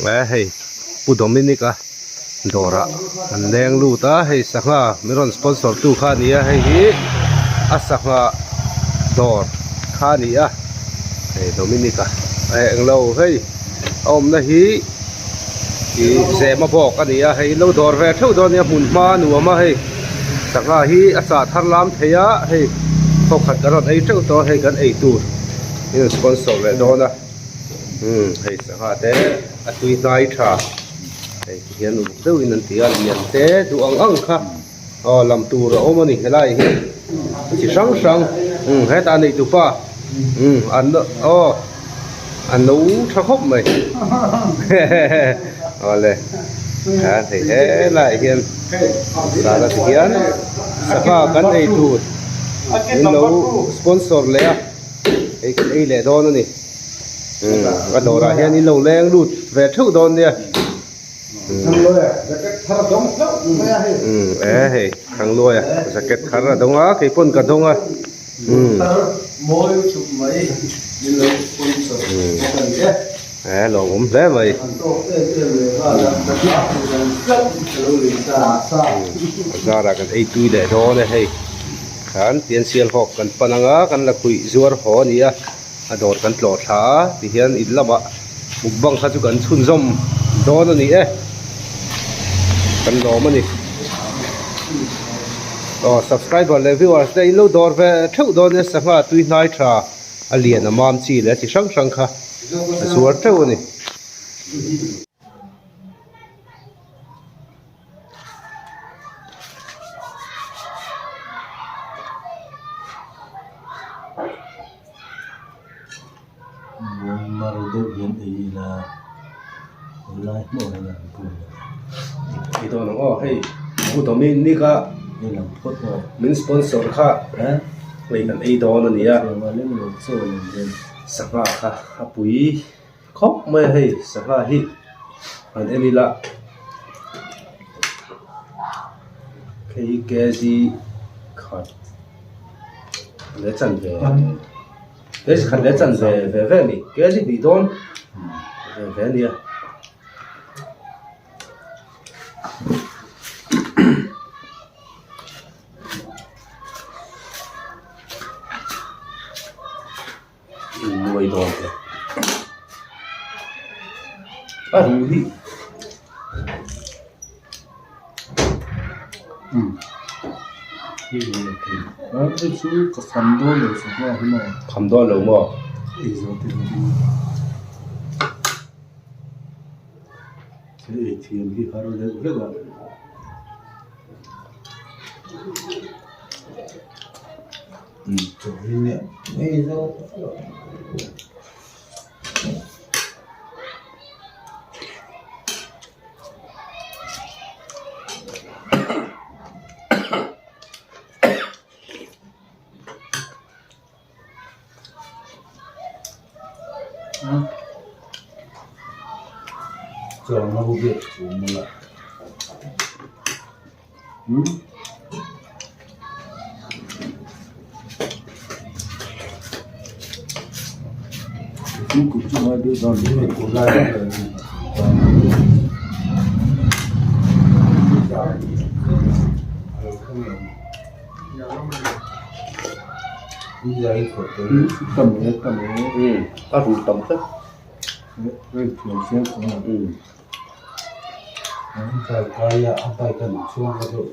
hei pu Dominica dora an leng lu ta hei sanga miron sponsor tu kha nia hei hi asanga dor kha nia hei Dominica eng lo hei om na hi ze ma bok ania hei lo dor ve theu don nia mun ma nu ma hei sanga hi acha thar lam theya hei phokhat garon ei theu to hei kan ei tur in sponsor le dona hei sanga te atui nai tha hei hian u deu in an tia lian te du ang kha lam tur om ani helai hi chi sang sang he ta nei tu pa an an nấu thao khóc mày le thì thế lại hiền là hiền sao cái này tụt nên nấu sponsor lẽ cái lẽ đó nữa nè cái đồ là hiền in lầu leng lụt về thâu đòn nè hề thằng lôi jacket khá là đông á cái phun cả đông á lò cũng thế vậy ra là cái ấy tui để đó này hay khán tiền xiên học cần pananga cần là quỷ ruột họ nia đột cần lọt thá thì hiện ít lắm ạ mục băng khá chú cần chun rôm đó nó nia cần đó mà nia subscribe và viewers đây lâu đột về thâu đó nia sáng là tui nai trà liền là mam chi là chỉ sang sang kha suốt trâu này thì tôi nói hey phụ tụi mình đi cả mình sponsor kha lấy cái ấy đó nữa nè saka kha apui khóc mày hay saka hi anh em đi là cái gì khát lấy chân về lấy khát lấy chân về nè cái gì bị đòn về nè nuôi đòn kìa đi cái chú có cầm đôi rồi sao mà không cầm đôi rồi mà thế thì đi vào đây hết rồi chỗ này đây đâu cho nó vô việc của mình lại chúng cũng chưa ai biết rằng những người của gia đình cầm cái ta rủ tầm tất với thường xuyên cũng là cái tay cần xuống cái độ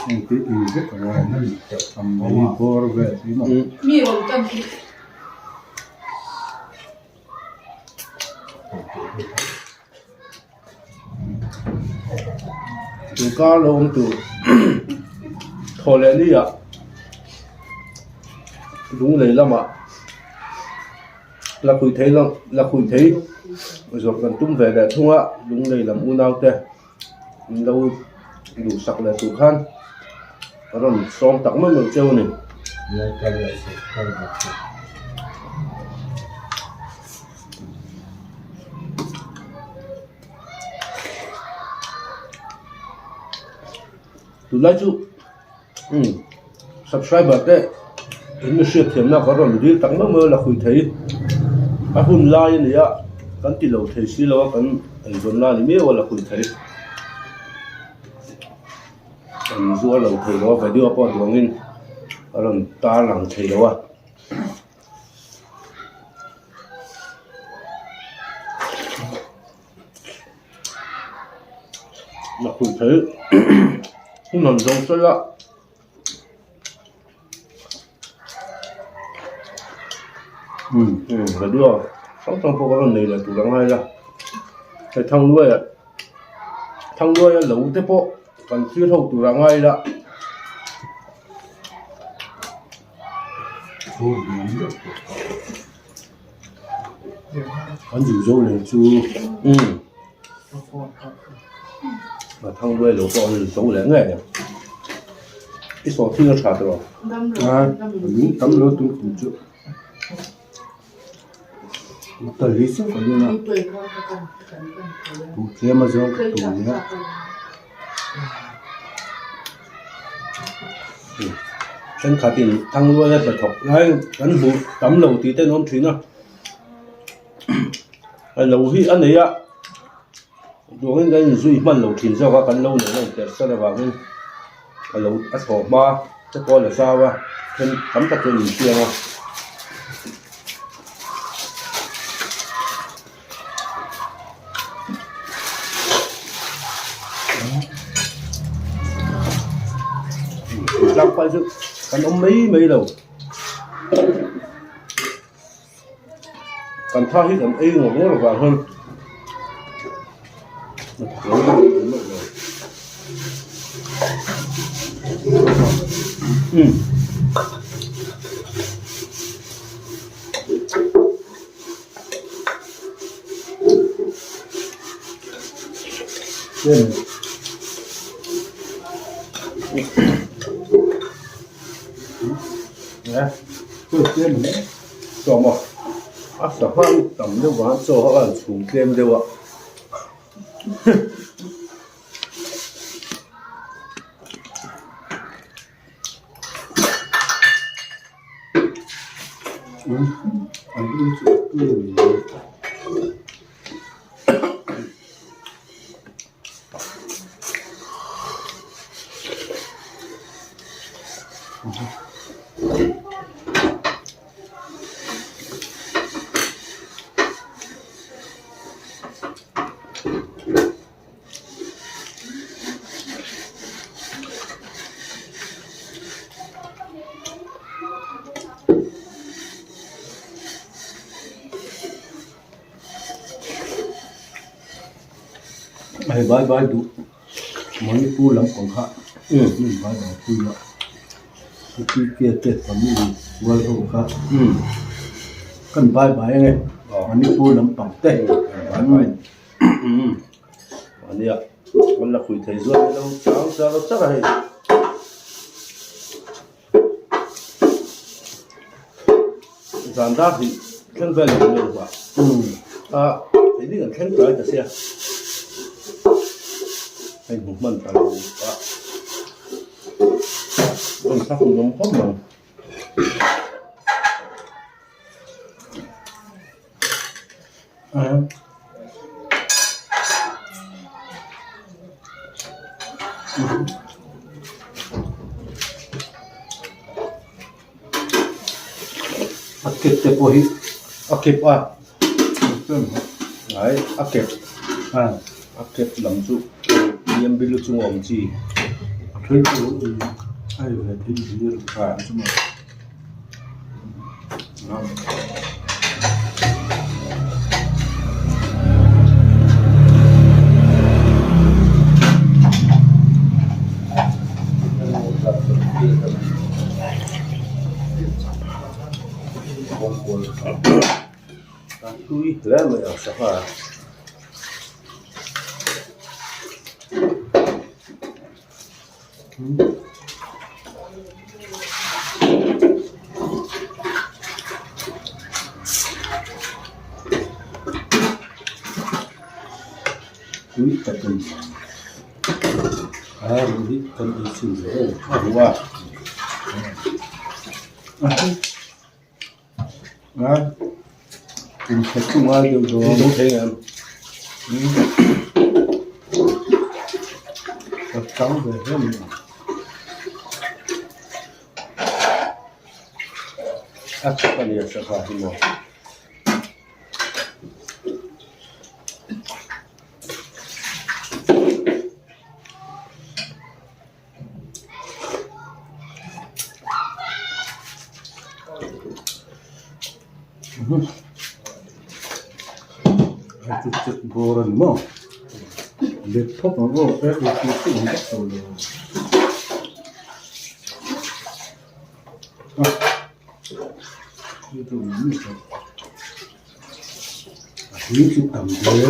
cái tí rất là ngoài nó bị cầm đi qua về tí mà nhiều cầm từ cá lông từ thò lên đi ạ đúng đấy lắm ạ là khui thấy lắm là khui thấy rồi cần tung về để thua ạ đúng đây làm u nào thế đâu đủ sặc là tủ khan rồi xóm tặng mất một trâu này tụi lấy chú subscribe đấy in share thêm nào có rồi đi tặng mất mơ là khui thấy à hun like này ạ cần tỷ lệ thấy xí lo cần ai don la ni me wala kun thai an zuwa lo thei lo fa dio po duangin alam ta lang thei lo wa mà kun thei không nằm giống chơi ạ là đưa sống trong phố cái này là tủ lạnh hay là cái thằng nuôi lẩu thế po còn chưa thâu tủ lạnh hay là anh rủ dâu lên chú mà thằng nuôi lẩu po thì xấu lắm này cái số thiên nó chặt rồi những tấm lúa tôi cũng chưa tờ lý sức của như nào tủ kia mà giống tủ nhá chân khá tiền thằng nuôi là phải thọc ngay gắn bù tấm lẩu tí tên ông chín à lẩu hi anh ấy ạ đúng cái duy mà lẩu chín sao các cắn lâu nữa này để sao là vào cái lẩu ăn thọ ba cái coi là sao à thêm tấm tập cho mình kia mà làm phải chứ cần ông mấy đầu cần tha hết cần y một nó là vàng hơn nè tôi tiên đấy cho mà sao hắn tầm đâu mà cho hắn xuống kem đâu ạ anh cứ bye bye đủ mấy phu lắm còn khác nhưng bye bye phu lắm cái kia tết còn như vừa thôi khác cần bye bye nghe mấy phu lắm bằng tết bye bye anh ạ con là quỷ thầy ruột đâu cháu sao nó chắc là hay giảm ra thì khen về là nhiều quá thế thì cần khen tới là xe anh cũng mần phải quá còn sao không giống tốt mà akit te po hi akip đấy akip làm chủ yếm bilu chung ông chi akit po ai về thì đi được cả chứ mà Tui lẽ mà ở sao hả? Tui tak cần đi cần đi xử rồi đúng không? Cùng phải chung ai được rồi. Đúng thế em. trắng về hết mình chắc là nhiều sẽ phải một chút vô rồi mà để thóc nó vô cái cái cũng rất rồi như tôi nghĩ vậy những cái tầm đấy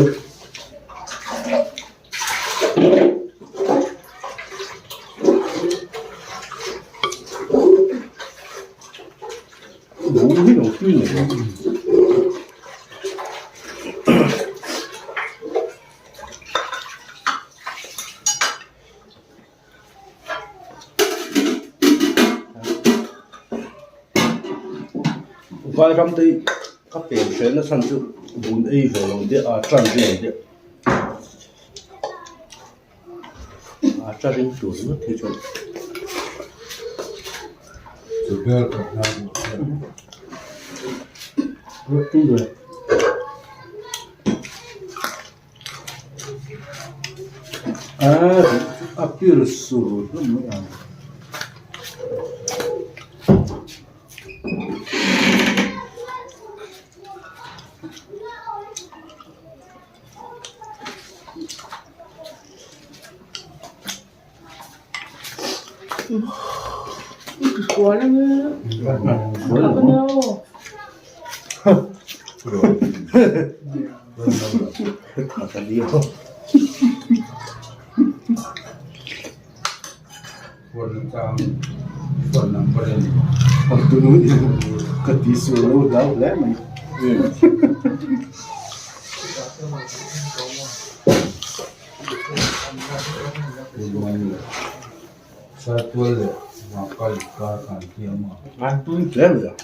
đủ hết đầu tiên này vài trăm thì các tiền chuyển nó sang chỗ 4A rồi lòng địa trần gì địa trần đến tuổi nó thì chuẩn Super cả năm. rất đúng rồi absurdo não é Quá lắm Không đâu Thật điều Phần năm phần Còn tôi nói cái tí số lâu đâu lẽ mày satu le makal ka kan kiama. anh tôi lẽ mày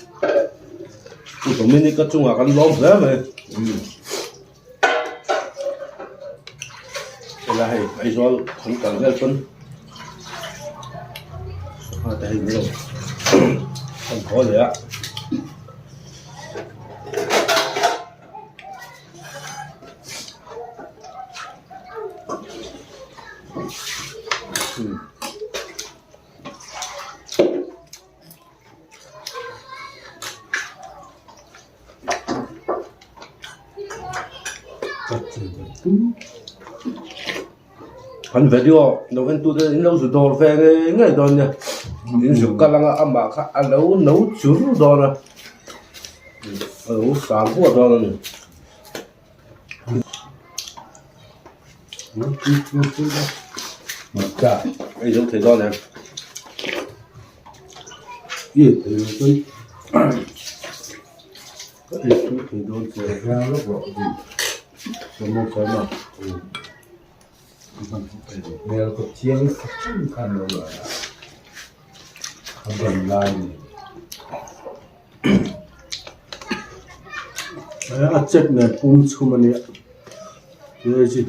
tôi có mình cái chung cái lom lẽ mày cái là hay rồi không cần cái phân đây nhiều không có gì ạ hắn về điều nấu ăn tụi nó nấu đồ về cái ngày đó nhỉ những sự cái là ăn bạc ăn nấu chướng đó là nấu sáng của đó là Mà cả cái giống thế đó này gì từ tôi cái giống thế đó thì ra lúc đó thì có một cái mà nếu có chiếng khăn rồi không cần lại à chết này cũng không mà nè cái gì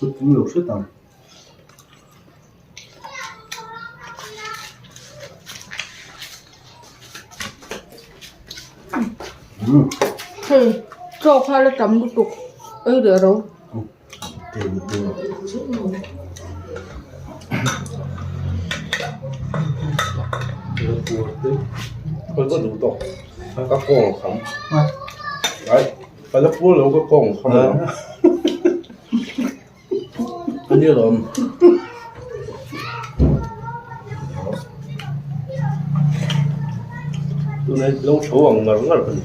chút nhiều rất tầm Thì cho khai là chấm một tục ấy được rồi tiền tiền con có đủ tổ các con không đấy cái lớp vua lâu các con không lắm cái như là tôi này lâu số bằng ngắn là phần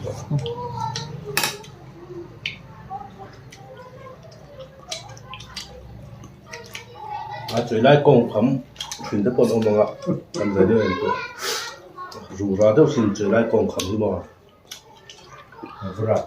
chơi lại con khắm xin tới con ông bằng ạ làm gì đấy rủ ra đâu xin chơi lại con khắm đi mà berat.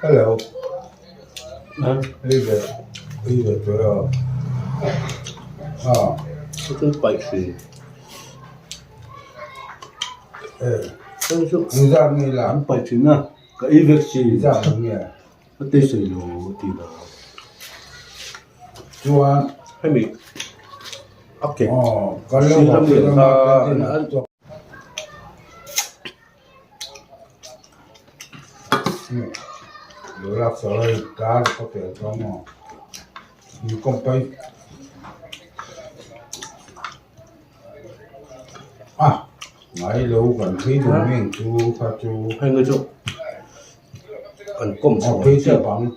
Hello. 这真白痴。但是 người ra người làm anh phải chính à cái việc gì người ra làm nghề nó tê sợi lỗ thì là chua hay mình ok có Xin lâu lỗi, rồi ta- ăn chua rồi là sợi cá có thể cho mà nhưng không phải ngày lâu gần khi đủ miệng chú pha chú hai người chụp còn cụm học sổ khi sẽ bằng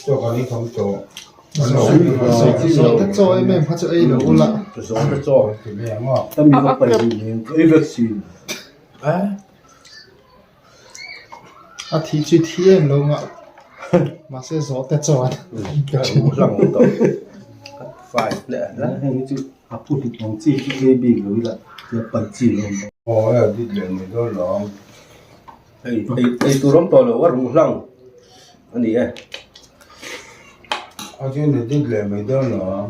cho cái này không cho tất cho em phát cho ấy đủ lạ sổ nó cho thì mẹ ngọ ta mình có phải gì cái việc gì à à thì chỉ thi em đâu ngạ mà sẽ gió tất cho lòng một tổ phải nè đó hai người chụp à phụ thì bằng chi cái bị rồi làจะปัจจิลง ôi đi liền người đó lòng ไอ้ตัวร้อมตัวเลยว่ารู้หลังอันนี้ ở trên này đi liền người đó lòng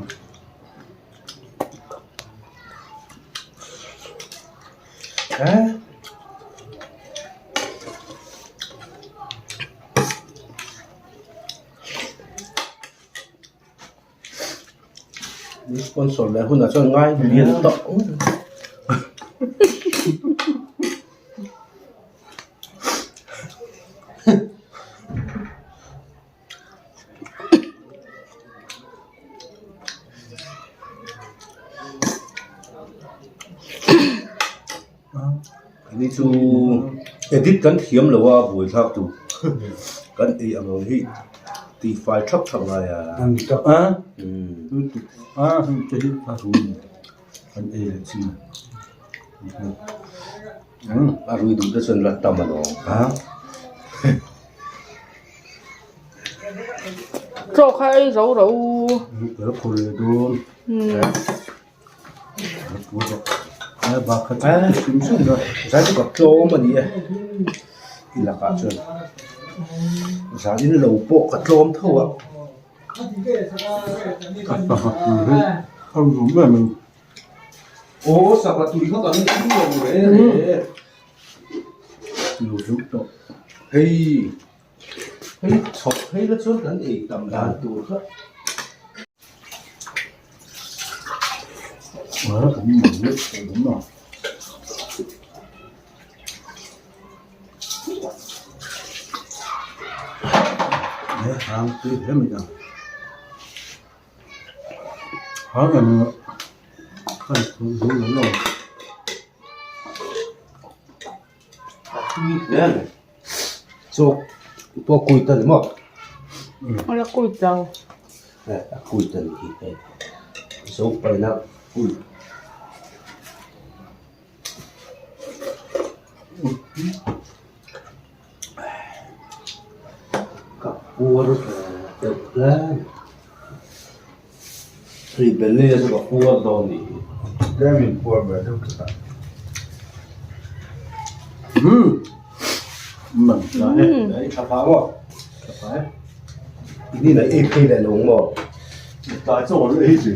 ฮะนี่สปอนเซอร์แล้วคุณอาจจะง่ายเรียนต่อ นี่จูเอดิตกันเทียมหรือว่าบุยทักตูกันเออมันที่ตีไฟชักทำไงอ่ะ ăn cắp อ่ะจะที่พาทูกันเอเลยสิอารุยดูได้ส่วนละตามันอ๋อ cho khai rau rau เดี๋ยวคนเลยดูดูแล้วบางครั้งชิมชิมเลยใช้กับโจมันนี่อีหลักอ่ะส่วนสารที่เราโปะกับโจมเท่าอ่ะกับปากคือเขารู้ไหมมันโอ้สับปะรดเขาตอนนี้ทิ้งอยู่เลยอยู่ทุกตัวเฮ้ยชอบเฮ้ยแล้วชวนกันเองตำนานตัวเขาผมเหมือนเนี่ยผมเนาะเนี่ยทางตีเห็นไหมจ๊ะหากันเนาะใครรู้เนาะนี่เนี่ย chụp tua cùi tần mọ nó là cùi dầu này cùi tần thì cái số bảy năm cùi cặp cua rất là đẹp lên thì bên này sẽ có cua đòn đi cái mình qua về đâu cả mình đấy khám phá mọ phải đi lấy ép cây này đúng mọ tại sao nó ấy gì